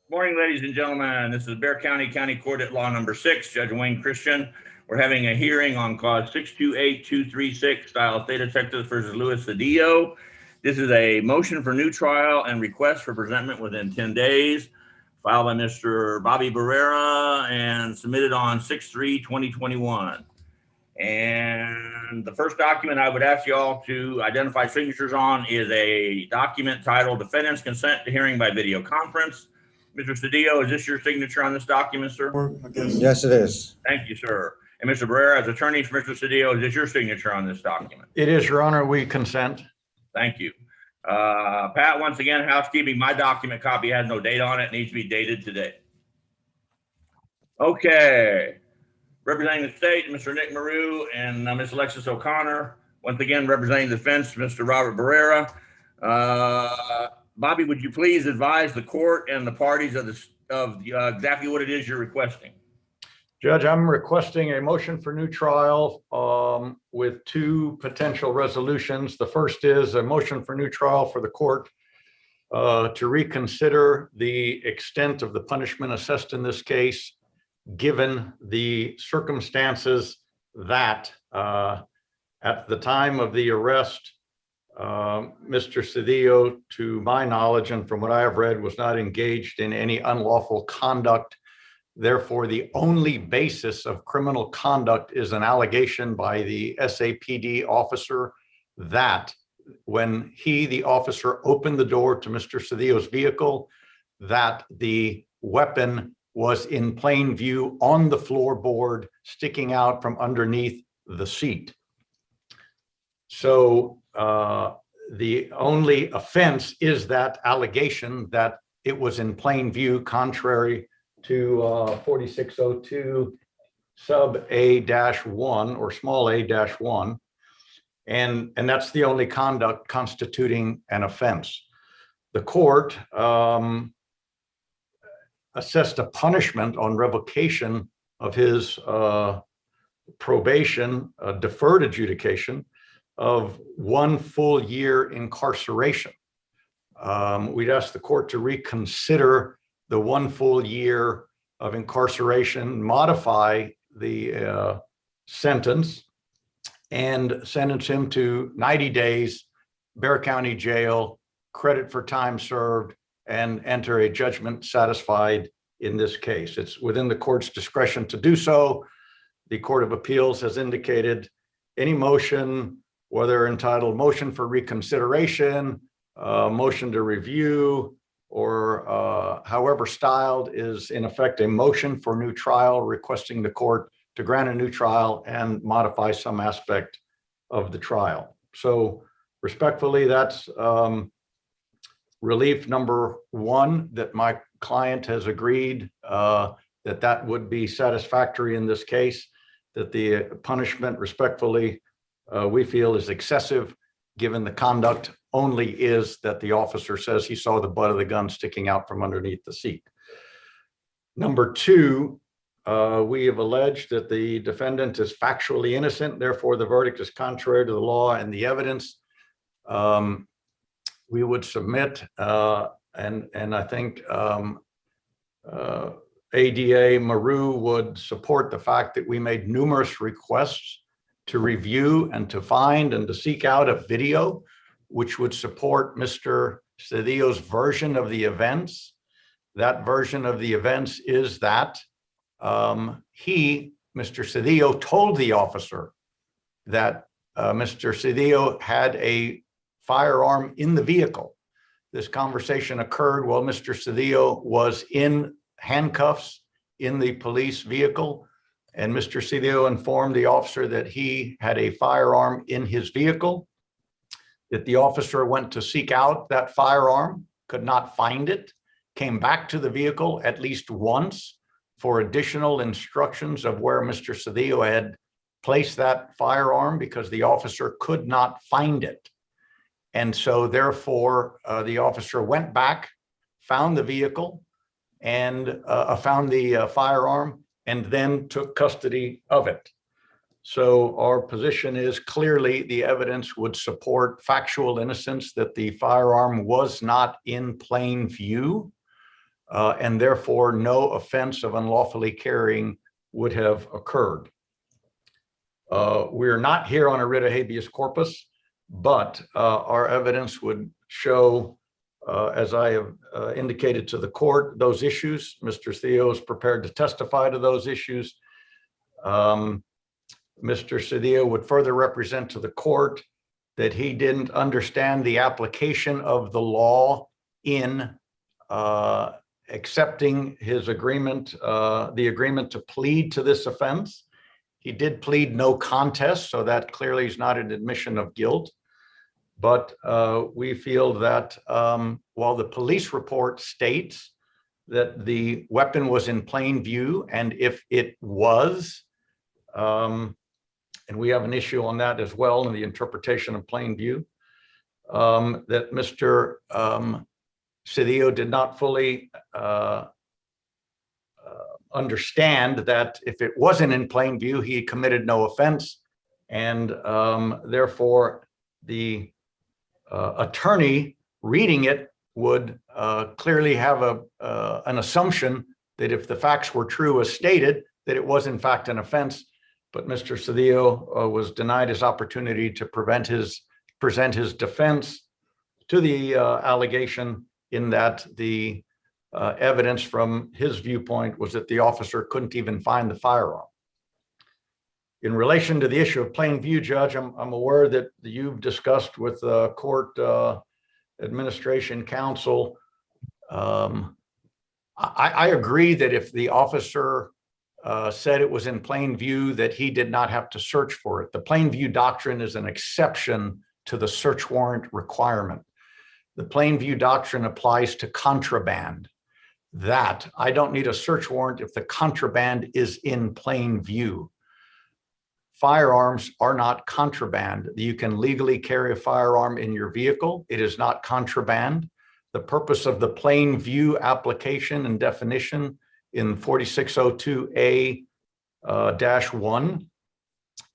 Morning, ladies and gentlemen. This is Bear County Court at Law Number 6, Judge Wayne Christian. We're having a hearing on cause 628236, style State of Texas versus Louis Cedillo. This is a motion for new trial and request for presentment within 10 days, filed by Mr. Bobby Barrera and submitted on 6/3/2021. And the first document I would ask you all to identify signatures on is a document titled Defendant's Consent to Hearing by Video Conference. Mr. Cedillo, is this your signature on this document, sir? Yes, it is. Thank you, sir. And Mr. Barrera, as attorney for Mr. Cedillo, is this your signature on this document? It is, Your Honor. We consent. Thank you. Pat, once again, housekeeping, my document copy has no date on it. It needs to be dated today. Okay. Representing the state, Mr. Nick Maru and Ms. Alexis O'Connor. Once again, representing the defense, Mr. Robert Barrera. Bobby, would you please advise the court and the parties of exactly what it is you're requesting? Judge, I'm requesting a motion for new trial with two potential resolutions. The first is a motion for new trial for the court to reconsider the extent of the punishment assessed in this case, given the circumstances that at the time of the arrest, Mr. Cedillo, to my knowledge and from what I have read, was not engaged in any unlawful conduct. Therefore, the only basis of criminal conduct is an allegation by the SAPD officer that when the officer, opened the door to Mr. Cedillo's vehicle, that the weapon was in plain view on the floorboard, sticking out from underneath the seat. So the only offense is that allegation that it was in plain view, contrary to 4602 sub A-1 or small a-1. And that's the only conduct constituting an offense. The court assessed a punishment on revocation of his probation, deferred adjudication of 1 full year incarceration. We'd ask the court to reconsider the 1 full year of incarceration, modify the sentence, and sentence him to 90 days, Bexar County Jail, credit for time served, and enter a judgment satisfied in this case. It's within the court's discretion to do so. The Court of Appeals has indicated any motion, whether entitled motion for reconsideration, motion to review, or however styled, is in effect a motion for new trial, requesting the court to grant a new trial and modify some aspect of the trial. So respectfully, that's relief number 1, that my client has agreed that would be satisfactory in this case, that the punishment respectfully we feel is excessive, given the conduct only is that the officer says he saw the butt of the gun sticking out from underneath the seat. Number 2, we have alleged that the defendant is factually innocent, therefore the verdict is contrary to the law and the evidence. We would submit, and I think ADA Maru would support the fact that we made numerous requests to review and to find and to seek out a video which would support Mr. Cedillo's version of the events. That version of the events is that Mr. Cedillo, told the officer that Mr. Cedillo had a firearm in the vehicle. This conversation occurred while Mr. Cedillo was in handcuffs in the police vehicle, and Mr. Cedillo informed the officer that he had a firearm in his vehicle, that the officer went to seek out that firearm, could not find it, came back to the vehicle at least once for additional instructions of where Mr. Cedillo had placed that firearm, because the officer could not find it. And so therefore, the officer went back, found the vehicle, and found the firearm, and then took custody of it. So our position is clearly the evidence would support factual innocence, that the firearm was not in plain view. and therefore no offense of unlawfully carrying would have occurred. We're not here on a writ of habeas corpus, but our evidence would show, as I have indicated to the court, those issues. Mr. Theo is prepared to testify to those issues. Mr. Cedillo would further represent to the court that he didn't understand the application of the law in accepting his agreement, the agreement to plead to this offense. He did plead no contest, so that clearly is not an admission of guilt. But we feel that while the police report states that the weapon was in plain view, and if it was, and we have an issue on that as well in the interpretation of plain view, that Mr. Cedillo did not fully understand that if it wasn't in plain view, he committed no offense, and therefore the attorney reading it would clearly have an assumption that if the facts were true as stated, that it was in fact an offense. But Mr. Cedillo was denied his opportunity to present his defense to the allegation, in that the evidence from his viewpoint was that the officer couldn't even find the firearm. In relation to the issue of plain view, Judge, I'm aware that you've discussed with the court administration counsel. I agree that if the officer said it was in plain view, that he did not have to search for it. The plain view doctrine is an exception to the search warrant requirement. The plain view doctrine applies to contraband. That I don't need a search warrant if the contraband is in plain view. Firearms are not contraband. You can legally carry a firearm in your vehicle. It is not contraband. The purpose of the plain view application and definition in 4602A-1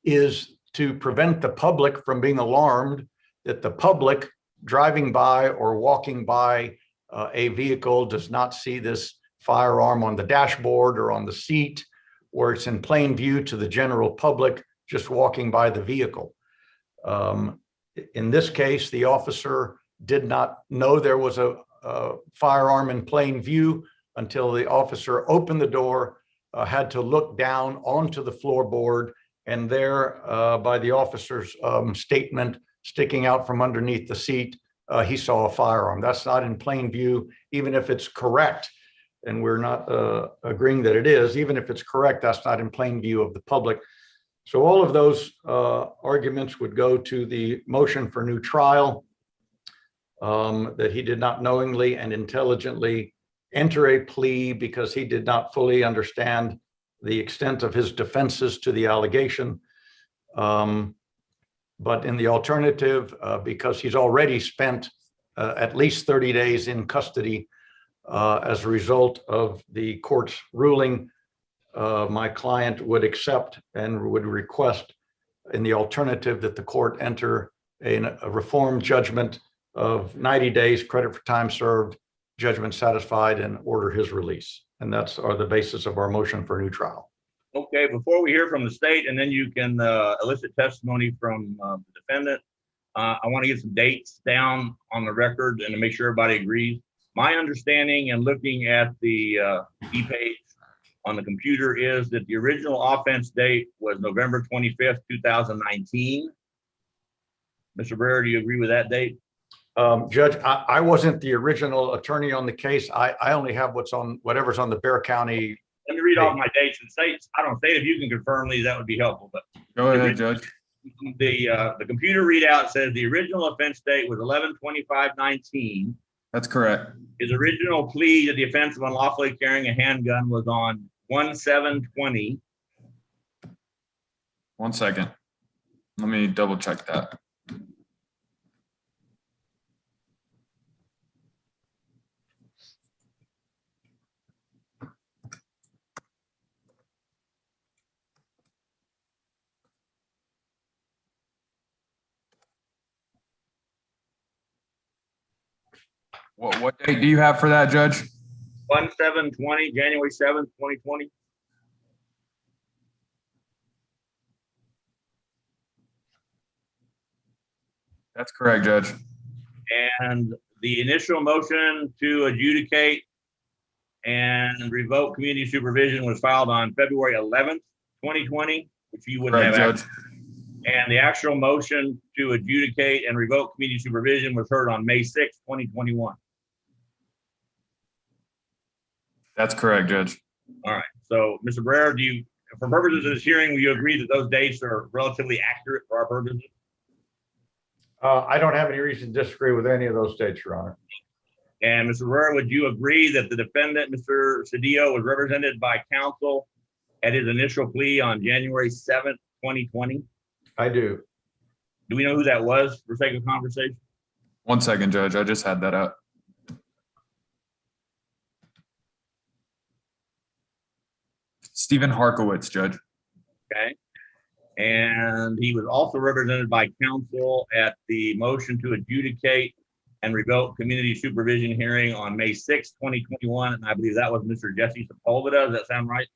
is to prevent the public from being alarmed that the public driving by or walking by a vehicle does not see this firearm on the dashboard or on the seat, where it's in plain view to the general public just walking by the vehicle. In this case, the officer did not know there was a firearm in plain view until the officer opened the door, had to look down onto the floorboard, and there, by the officer's statement sticking out from underneath the seat, he saw a firearm. That's not in plain view, even if it's correct. And we're not agreeing that it is. Even if it's correct, that's not in plain view of the public. So all of those arguments would go to the motion for new trial, that he did not knowingly and intelligently enter a plea because he did not fully understand the extent of his defenses to the allegation. But in the alternative, because he's already spent at least 30 days in custody as a result of the court's ruling, my client would accept and would request in the alternative that the court enter a reform judgment of 90 days, credit for time served, judgment satisfied, and order his release. And that's the basis of our motion for new trial. Okay, before we hear from the state, and then you can elicit testimony from the defendant, I want to get some dates down on the record and to make sure everybody agrees. My understanding and looking at the e-page on the computer is that the original offense date was November 25th, 2019. Mr. Brewer, do you agree with that date? Judge, I wasn't the original attorney on the case. I only have whatever's on the Bexar County. Let me read off my dates and states. I don't state if you can confirm these, that would be helpful. But go ahead, Judge. The computer readout says the original offense date was 11/25/19. That's correct. His original plea to the offense of unlawfully carrying a handgun was on 1/7/20. 1 second. Let me double check that. What date do you have for that, Judge? 1/7/20, January 7th, 2020. That's correct, Judge. And the initial motion to adjudicate and revoke community supervision was filed on February 11th, 2020, which you wouldn't Correct, have. Judge. And the actual motion to adjudicate and revoke community supervision was heard on May 6th, 2021. That's correct, Judge. All right. So, Mr. Barrera, do you, for purposes of this hearing, will you agree that those dates are relatively accurate for our purposes? I don't have any reason to disagree with any of those dates, Your Honor. And Mr. Barrera, would you agree that the defendant, Mr. Cedillo, was represented by counsel at his initial plea on January 7th, 2020? I do. Do we know who that was for sake of conversation? 1 second, Judge. I just had that up. Stephen Harkowitz, Judge. Okay. And he was also represented by counsel at the motion to adjudicate and revoke community supervision hearing on May 6th, 2021. And I believe that was Mr. Jesse Sepulveda. Does that sound right?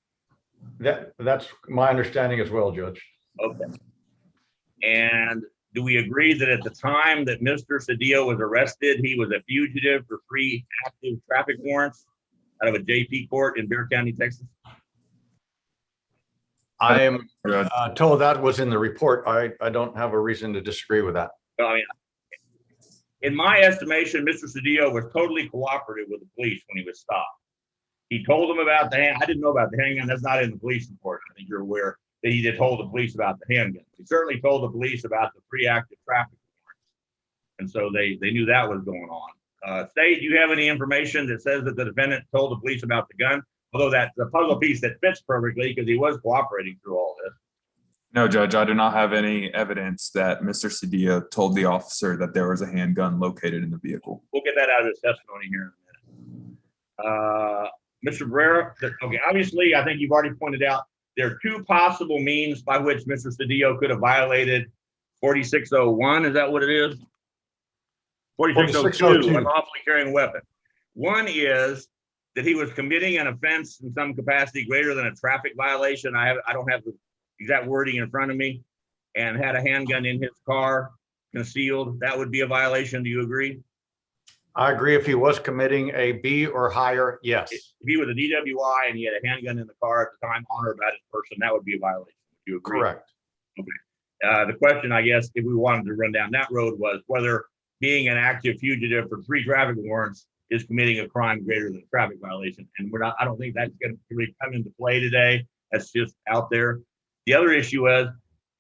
That's my understanding as well, Judge. Okay. And do we agree that at the time that Mr. Cedillo was arrested, he was a fugitive for 3 active traffic warrants out of a JP court in Bexar County, Texas? I am told that was in the report. I don't have a reason to disagree with that. Well, I mean, in my estimation, Mr. Cedillo was totally cooperative with the police when he was stopped. He told them about the hand. I didn't know about the handgun. That's not in the police report. I think you're aware that he did told the police about the handgun. He certainly told the police about the 3 active traffic warrants. And so they knew that was going on. State, do you have any information that says that the defendant told the police about the gun? Although that's the puzzle piece that fits perfectly because he was cooperating through all this. No, Judge, I do not have any evidence that Mr. Cedillo told the officer that there was a handgun located in the vehicle. We'll get that out of his testimony here in a minute. Mr. Barrera, okay, obviously, I think you've already pointed out there are 2 possible means by which Mr. Cedillo could have violated 4601. Is that what it is? 4602, unlawfully carrying a weapon. One is that he was committing an offense in some capacity greater than a traffic violation. I don't have the exact wording in front of me, and had a handgun in his car concealed. That would be a violation. Do you agree? I agree. If he was committing a B or higher, yes. If he was a DWI and he had a handgun in the car at the time on or about his person, that would be a violation. Do you agree? Correct. Okay. The question, I guess, if we wanted to run down that road, was whether being an active fugitive for 3 traffic warrants is committing a crime greater than a traffic violation. And I don't think that's going to really come into play today. That's just out there. The other issue is,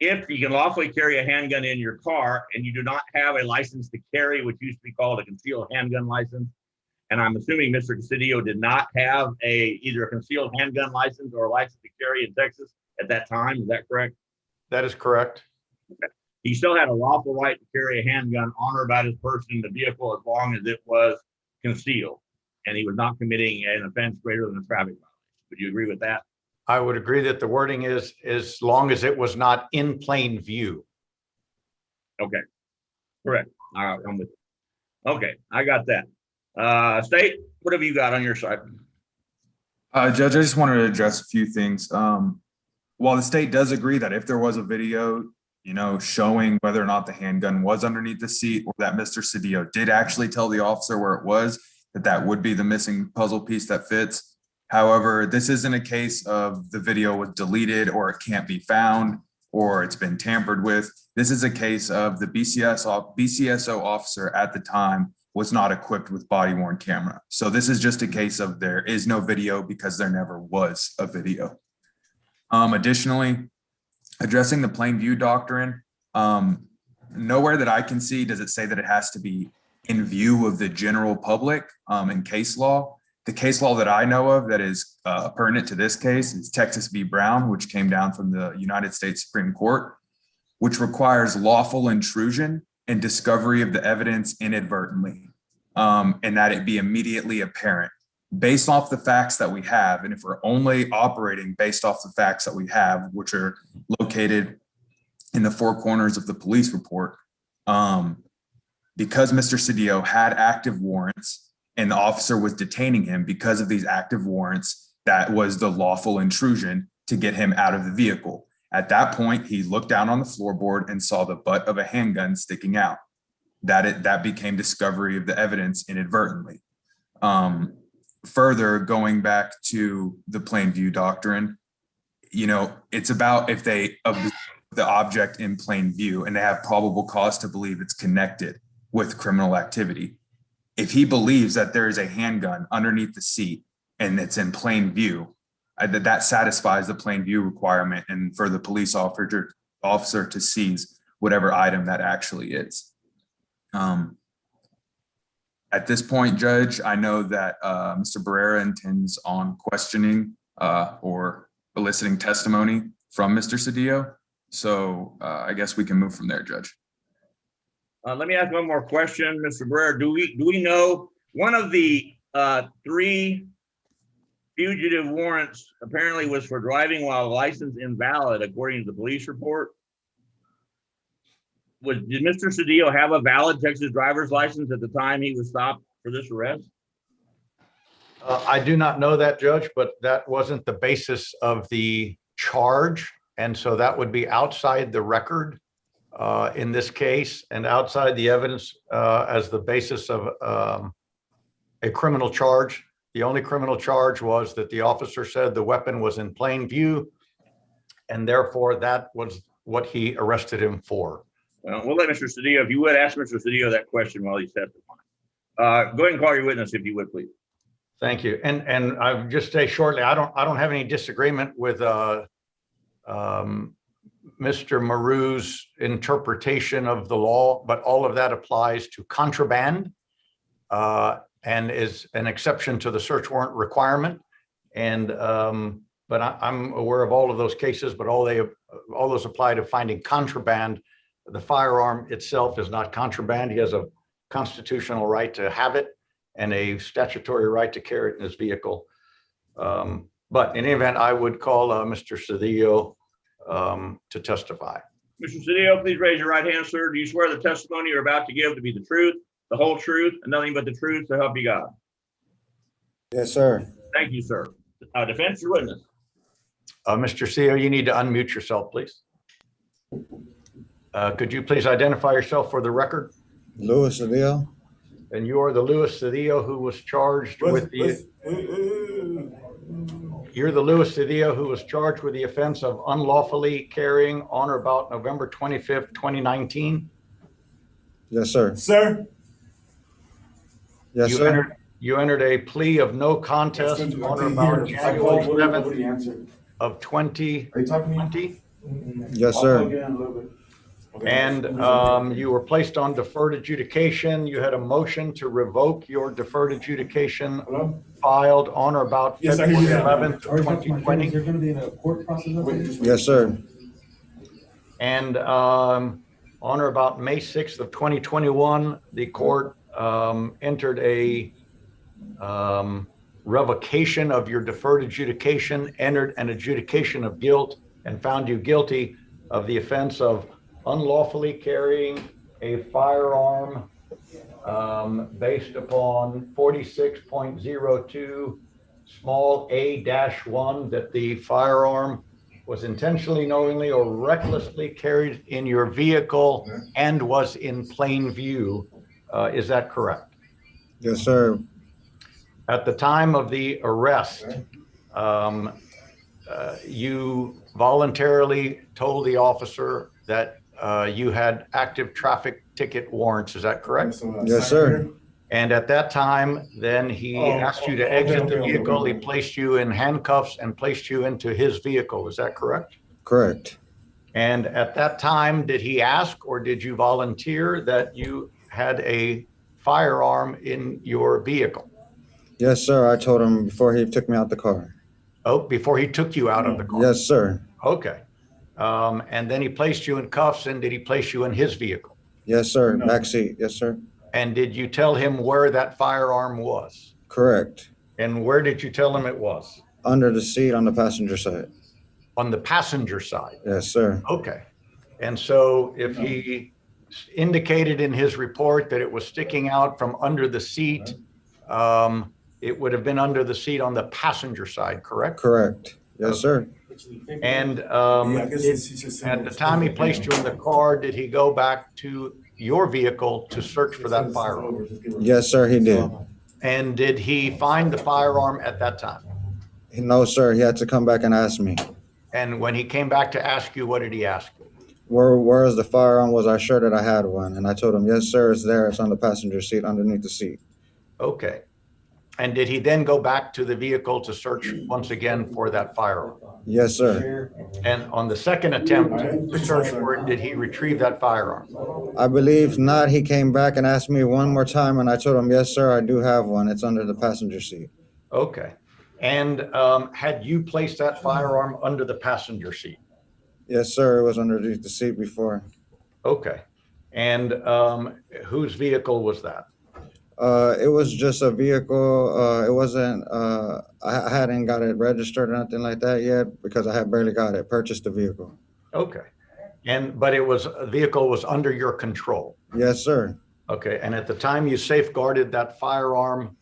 if you can lawfully carry a handgun in your car and you do not have a license to carry, which used to be called a concealed handgun license, and I'm assuming Mr. Cedillo did not have either a concealed handgun license or a license to carry in Texas at that time, is that correct? That is correct. Okay. He still had a lawful right to carry a handgun on or about his person in the vehicle as long as it was concealed, and he was not committing an offense greater than a traffic violation. Would you agree with that? I would agree that the wording is as long as it was not in plain view. Okay, correct. All right, I'm with you. Okay, I got that. State, what have you got on your side? Judge, I just wanted to address a few things. While the state does agree that if there was a video, showing whether or not the handgun was underneath the seat, or that Mr. Cedillo did actually tell the officer where it was, that would be the missing puzzle piece that fits. However, this isn't a case of the video was deleted or it can't be found or it's been tampered with. This is a case of the BCSO officer at the time was not equipped with body-worn camera. So this is just a case of there is no video because there never was a video. Additionally, addressing the plain view doctrine, nowhere that I can see does it say that it has to be in view of the general public in case law. The case law that I know of that is pertinent to this case is Texas v. Brown, which came down from the United States Supreme Court, which requires lawful intrusion and discovery of the evidence inadvertently, and that it be immediately apparent. Based off the facts that we have, and if we're only operating based off the facts that we have, which are located in the 4 corners of the police report, because Mr. Cedillo had active warrants and the officer was detaining him because of these active warrants. That was the lawful intrusion to get him out of the vehicle. At that point, he looked down on the floorboard and saw the butt of a handgun sticking out. That became discovery of the evidence inadvertently. Further, going back to the plain view doctrine, it's about if they observe the object in plain view and they have probable cause to believe it's connected with criminal activity. If he believes that there is a handgun underneath the seat and it's in plain view, that satisfies the plain view requirement, and for the police officer to seize whatever item that actually is. At this point, Judge, I know that Mr. Barrera intends on questioning or eliciting testimony from Mr. Cedillo. So I guess we can move from there, Judge. Let me ask one more question, Mr. Barrera. Do we know one of the 3 fugitive warrants apparently was for driving while license invalid, according to the police report? Did Mr. Cedillo have a valid Texas driver's license at the time he was stopped for this arrest? I do not know that, Judge, but that wasn't the basis of the charge. And so that would be outside the record in this case and outside the evidence as the basis of a criminal charge. The only criminal charge was that the officer said the weapon was in plain view, and therefore that was what he arrested him for. Well, we'll let Mr. Cedillo, if you would, ask Mr. Cedillo that question while he's testifying. Go ahead and call your witness, if you would, please. Thank you. And I would just say shortly, I don't have any disagreement with Mr. Maru's interpretation of the law, but all of that applies to contraband and is an exception to the search warrant requirement. And but I'm aware of all of those cases, but all those apply to finding contraband. The firearm itself is not contraband. He has a constitutional right to have it and a statutory right to carry it in his vehicle. But in any event, I would call Mr. Cedillo to testify. Mr. Cedillo, please raise your right hand, sir. Do you swear the testimony you're about to give to be the truth, the whole truth, and nothing but the truth, so help you God? Yes, sir. Thank you, sir. Defense, your witness. Mr. Cedillo, you need to unmute yourself, please. Could you please identify yourself for the record? Louis Cedillo. And you are the Louis Cedillo who was charged with the. You're the Louis Cedillo who was charged with the offense of unlawfully carrying on or about November 25th, 2019. Yes, sir. Sir? Yes, sir. You entered a plea of no contest on or about January 7th of 2020. Yes, sir. And you were placed on deferred adjudication. You had a motion to revoke your deferred adjudication filed on or about February 11th, 2020. You're going to be in a court process? Yes, sir. And on or about May 6th of 2021, the court entered a revocation of your deferred adjudication, entered an adjudication of guilt, and found you guilty of the offense of unlawfully carrying a firearm based upon 46.02 small a-1, that the firearm was intentionally, knowingly, or recklessly carried in your vehicle and was in plain view. Is that correct? Yes, sir. At the time of the arrest, you voluntarily told the officer that you had active traffic ticket warrants. Is that correct? Yes, sir. And at that time, then he asked you to exit the vehicle. He placed you in handcuffs and placed you into his vehicle. Is that correct? Correct. And at that time, did he ask or did you volunteer that you had a firearm in your vehicle? Yes, sir. I told him before he took me out the car. Oh, before he took you out of the car? Yes, sir. Okay. And then he placed you in cuffs, and did he place you in his vehicle? Yes, sir. Back seat. Yes, sir. And did you tell him where that firearm was? Correct. And where did you tell him it was? Under the seat on the passenger side. On the passenger side? Yes, sir. Okay. And so if he indicated in his report that it was sticking out from under the seat, it would have been under the seat on the passenger side, correct? Correct. Yes, sir. And Yeah, I guess it's just at the time he placed you in the car, did he go back to your vehicle to search for that firearm? Yes, sir, he did. And did he find the firearm at that time? No, sir, he had to come back and ask me. And when he came back to ask you, what did he ask you? Where is the firearm? Was I sure that I had one? And I told him, yes, sir, it's there. It's on the passenger seat underneath the seat. Okay. And did he then go back to the vehicle to search once again for that firearm? Yes, sir. And on the second attempt to search for it, did he retrieve that firearm? I believe not. He came back and asked me one more time, and I told him, yes, sir, I do have one. It's under the passenger seat. Okay. And had you placed that firearm under the passenger seat? Yes, sir, it was underneath the seat before. Okay. And whose vehicle was that? It was just a vehicle. It wasn't, I hadn't got it registered or nothing like that yet because I had barely got it, purchased the vehicle. Okay. But a vehicle was under your control. Yes, sir. Okay. And at the time you safeguarded that firearm,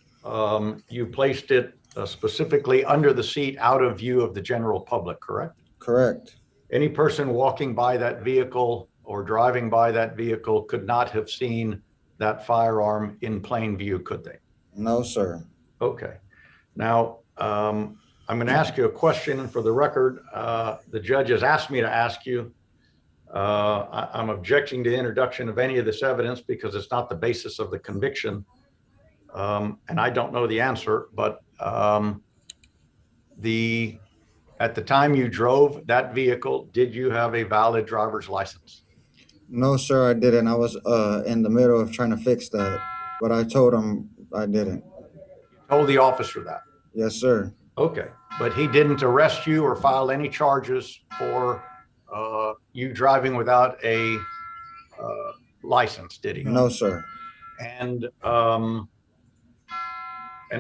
you placed it specifically under the seat out of view of the general public, correct? Correct. Any person walking by that vehicle or driving by that vehicle could not have seen that firearm in plain view, could they? No, sir. Okay. Now, I'm going to ask you a question, and for the record, the judge has asked me to ask you. I'm objecting to the introduction of any of this evidence because it's not the basis of the conviction, and I don't know the answer, but at the time you drove that vehicle, did you have a valid driver's license? No, sir, I didn't. I was in the middle of trying to fix that, but I told him I didn't. Told the officer that? Yes, sir. Okay, but he didn't arrest you or file any charges for you driving without a license, did he? No, sir. And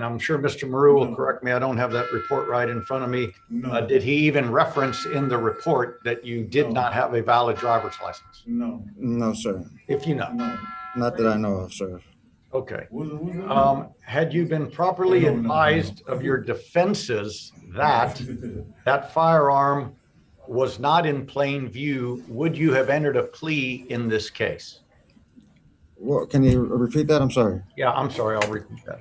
I'm sure Mr. Maru will correct me. I don't have that report right in front of me. No. Did he even reference in the report that you did not have a valid driver's license? No. No, sir. If you know. No. Not that I know of, sir. Okay. Was Had you been properly advised of your defenses that that firearm was not in plain view, would you have entered a plea in this case? What, can you repeat that? I'm sorry. Yeah, I'm sorry, I'll repeat that.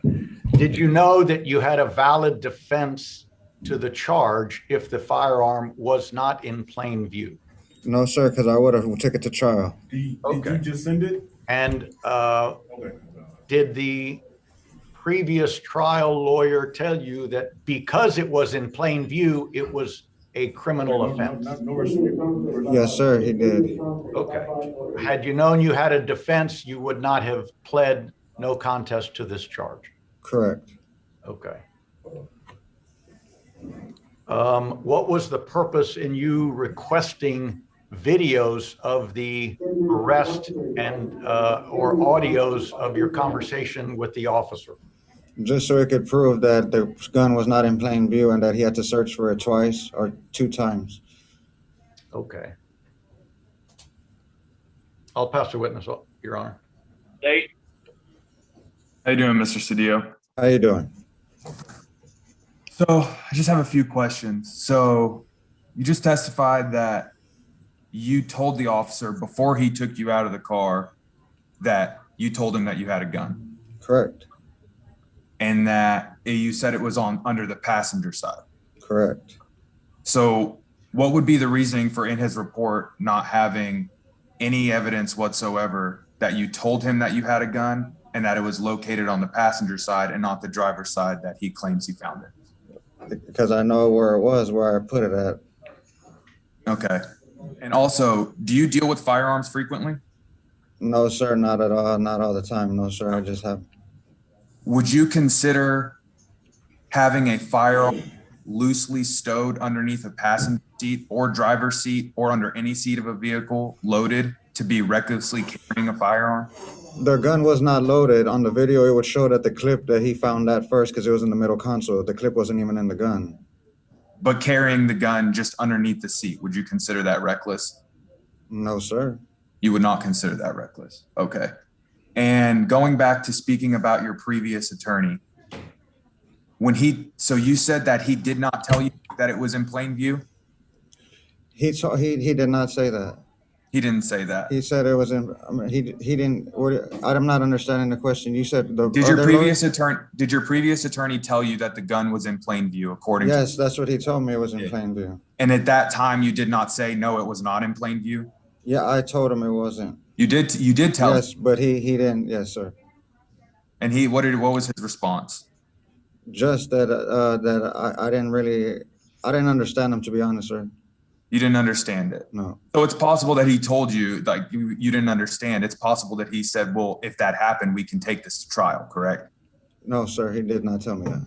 Did you know that you had a valid defense to the charge if the firearm was not in plain view? No, sir, because I would have took it to trial. Did Okay. you just send it? And Okay. did the previous trial lawyer tell you that because it was in plain view, it was a criminal offense? Yes, sir, he did. Okay. Had you known you had a defense, you would not have pled no contest to this charge? Correct. Okay. What was the purpose in you requesting videos of the arrest and or audios of your conversation with the officer? Just so it could prove that the gun was not in plain view and that he had to search for it twice or 2 times. Okay. I'll pass the witness, Your Honor. State. How you doing, Mr. Cedillo? How you doing? So I just have a few questions. So you just testified that you told the officer before he took you out of the car that you told him that you had a gun, Correct. and that you said it was on under the passenger side. Correct. So what would be the reasoning for in his report not having any evidence whatsoever that you told him that you had a gun and that it was located on the passenger side and not the driver's side that he claims he found it? Because I know where it was, where I put it at. Okay. And also, do you deal with firearms frequently? No, sir, not at all. Not all the time. No, sir, I just have. Would you consider having a firearm loosely stowed underneath a passenger seat or driver's seat or under any seat of a vehicle loaded to be recklessly carrying a firearm? The gun was not loaded. On the video, it would show that the clip that he found that first because it was in the middle console. The clip wasn't even in the gun. But carrying the gun just underneath the seat, would you consider that reckless? No, sir. You would not consider that reckless. Okay. And going back to speaking about your previous attorney, So you said that he did not tell you that it was in plain view? He did not say that. He didn't say that. He said it was in, I mean, he didn't, I'm not understanding the question. You said the Did your other previous lawyer? attorney tell you that the gun was in plain view according to? Yes, that's what he told me. It was in Yeah. plain view. And at that time, you did not say, no, it was not in plain view? Yeah, I told him it wasn't. You did tell him? Yes, but he didn't. Yes, sir. And what was his response? Just that I didn't understand him, to be honest, sir. You didn't understand it? No. So it's possible that he told you, like, you didn't understand. It's possible that he said, well, if that happened, we can take this to trial, correct? No, sir, he did not tell me that.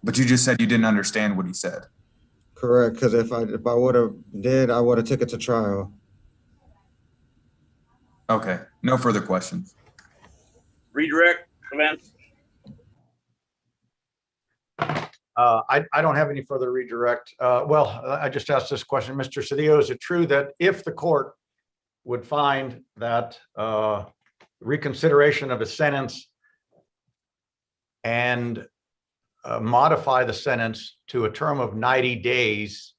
But you just said you didn't understand what he said. Correct, because if I would have I would have took it to trial. Okay, no further questions. Redirect, Vince? I don't have any further redirect. Well, I just asked this question, Mr. Cedillo, is it true that if the court would find that reconsideration of a sentence and modify the sentence to a term of 90 days,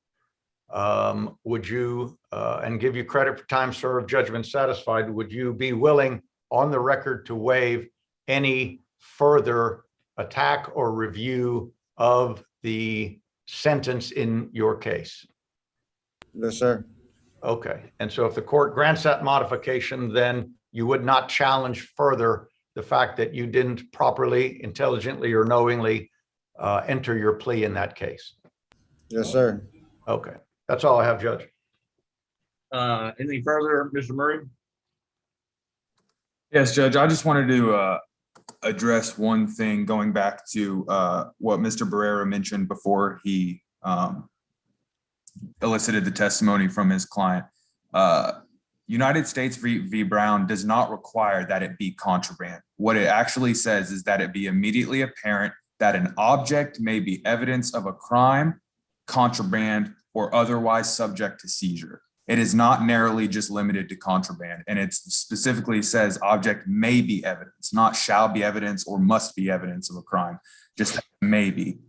would you, and give you credit for time served, judgment satisfied, would you be willing on the record to waive any further attack or review of the sentence in your case? Yes, sir. Okay, and so if the court grants that modification, then you would not challenge further the fact that you didn't properly, intelligently, or knowingly enter your plea in that case? Yes, sir. Okay, that's all I have, Judge. Anything further, Mr. Murray? Yes, Judge, I just wanted to address one thing, going back to what Mr. Barrera mentioned before he elicited the testimony from his client. United States v. Brown does not require that it be contraband. What it actually says is that it be immediately apparent that an object may be evidence of a crime, contraband, or otherwise subject to seizure. It is not narrowly just limited to contraband, and it specifically says object may be evidence, not shall be evidence or must be evidence of a crime, just may be.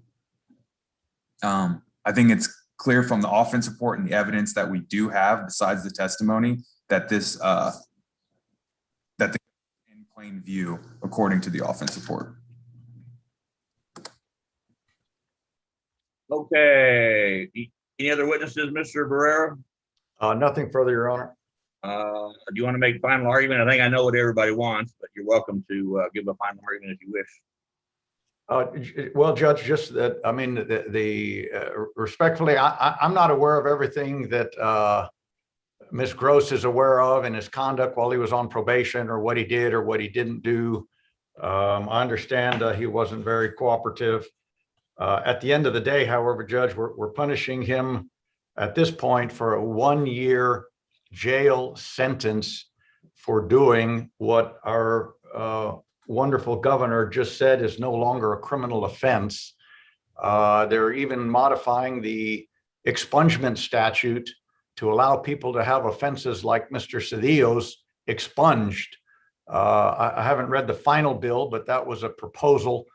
I think it's clear from the offense report and the evidence that we do have, besides the testimony, that this that the in plain view, according to the offense report. Okay. Any other witnesses, Mr. Barrera? Nothing further, Your Honor. Do you want to make a final argument? I think I know what everybody wants, but you're welcome to give a final argument if you wish. Well, Judge, just that, I mean, respectfully, I'm not aware of everything that Ms. Gross is aware of in his conduct while he was on probation, or what he did or what he didn't do. I understand he wasn't very cooperative. At the end of the day, however, Judge, we're punishing him at this point for a 1-year jail sentence for doing what our wonderful governor just said is no longer a criminal offense. They're even modifying the expungement statute to allow people to have offenses like Mr. Cedillo's expunged. I haven't read the final bill, but that was a proposal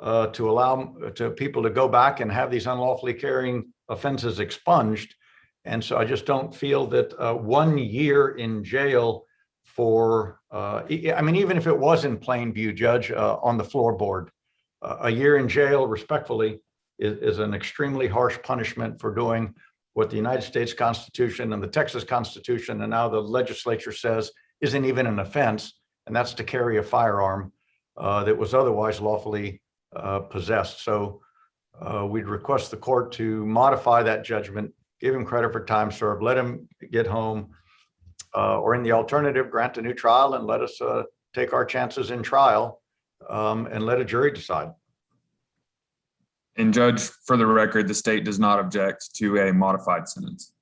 to allow people to go back and have these unlawfully carrying offenses expunged. And so I just don't feel that 1 year in jail for, I mean, even if it was in plain view, Judge, on the floorboard, a year in jail, respectfully, is an extremely harsh punishment for doing what the United States Constitution and the Texas Constitution and now the legislature says isn't even an offense, and that's to carry a firearm that was otherwise lawfully possessed. So we'd request the court to modify that judgment, give him credit for time served, let him get home, or in the alternative, grant a new trial and let us take our chances in trial and let a jury decide. And Judge, for the record, the state does not object to a modified sentence.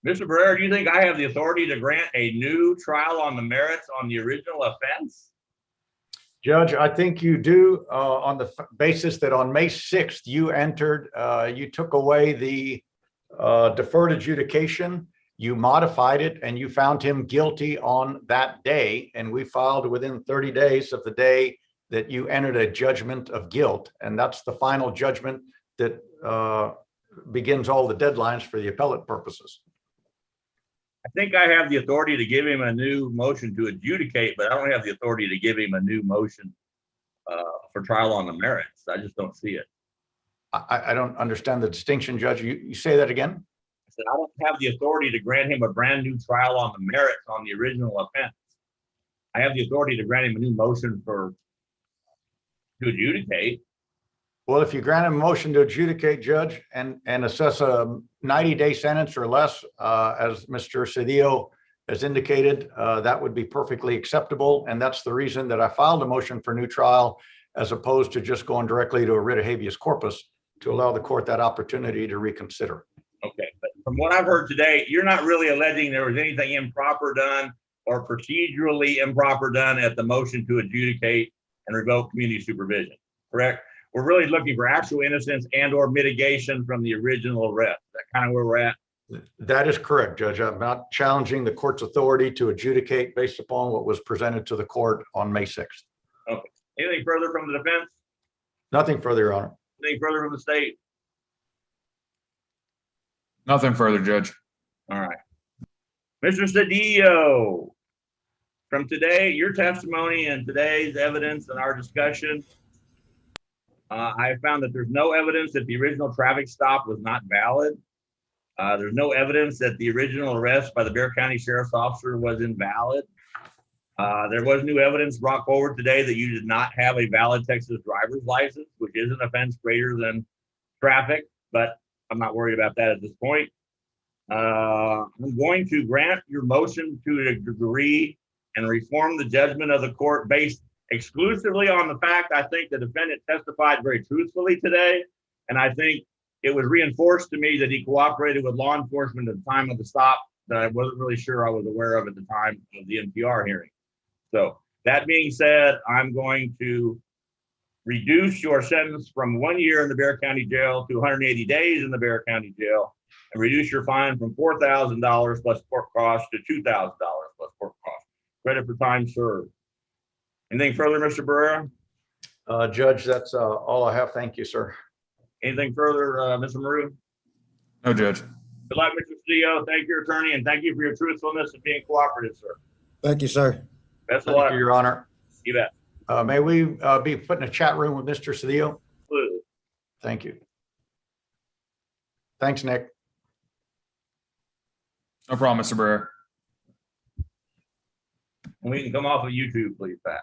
Mr. Barrera, do you think I have the authority to grant a new trial on the merits on the original offense? Judge, I think you do on the basis that on May 6th, you entered, you took away the deferred adjudication, you modified it, and you found him guilty on that day. And we filed within 30 days of the day that you entered a judgment of guilt, and that's the final judgment that begins all the deadlines for the appellate purposes. I think I have the authority to give him a new motion to adjudicate, but I don't have the authority to give him a new motion for trial on the merits. I just don't see it. I don't understand the distinction, Judge. You say that again? I said, I don't have the authority to grant him a brand new trial on the merits on the original offense. I have the authority to grant him a new motion to adjudicate. Well, if you grant him a motion to adjudicate, Judge, and assess a 90-day sentence or less, as Mr. Cedillo has indicated, that would be perfectly acceptable. And that's the reason that I filed a motion for new trial, as opposed to just going directly to a writ of habeas corpus to allow the court that opportunity to reconsider. Okay, but from what I've heard today, you're not really alleging there was anything improper done or procedurally improper done at the motion to adjudicate and revoke community supervision, correct? We're really looking for actual innocence and or mitigation from the original arrest. Is that kind of where we're at? That is correct, Judge. I'm not challenging the court's authority to adjudicate based upon what was presented to the court on May 6th. Okay. Anything further from the defense? Nothing further, Your Honor. Anything further from the state? Nothing further, Judge. All right. Mr. Cedillo, from today, your testimony and today's evidence and our discussion, I found that there's no evidence that the original traffic stop was not valid. There's no evidence that the original arrest by the Bexar County Sheriff's Officer was invalid. There was new evidence brought forward today that you did not have a valid Texas driver's license, which is an offense greater than traffic, but I'm not worried about that at this point. I'm going to grant your motion to a degree and reform the judgment of the court based exclusively on the fact I think the defendant testified very truthfully today. And I think it was reinforced to me that he cooperated with law enforcement at the time of the stop that I wasn't really sure I was aware of at the time of the NPR hearing. So that being said, I'm going to reduce your sentence from 1 year in the Bexar County Jail to 180 days in the Bexar County Jail, and reduce your fine from $4,000 plus court costs to $2,000 plus court costs. Credit for time served. Anything further, Mr. Barrera? Judge, that's all I have. Thank you, sir. Anything further, Mr. Maru? No, Judge. Good luck, Mr. Cedillo. Thank you, attorney, and thank you for your truthfulness and being cooperative, sir. Thank you, sir. Best of Thank luck. you, Your Honor. You bet. May we be put in a chat room with Mr. Cedillo? Absolutely. Thank you. Thanks, Nick. No problem, Mr. Barrera. And we can come off of YouTube, please, Pat.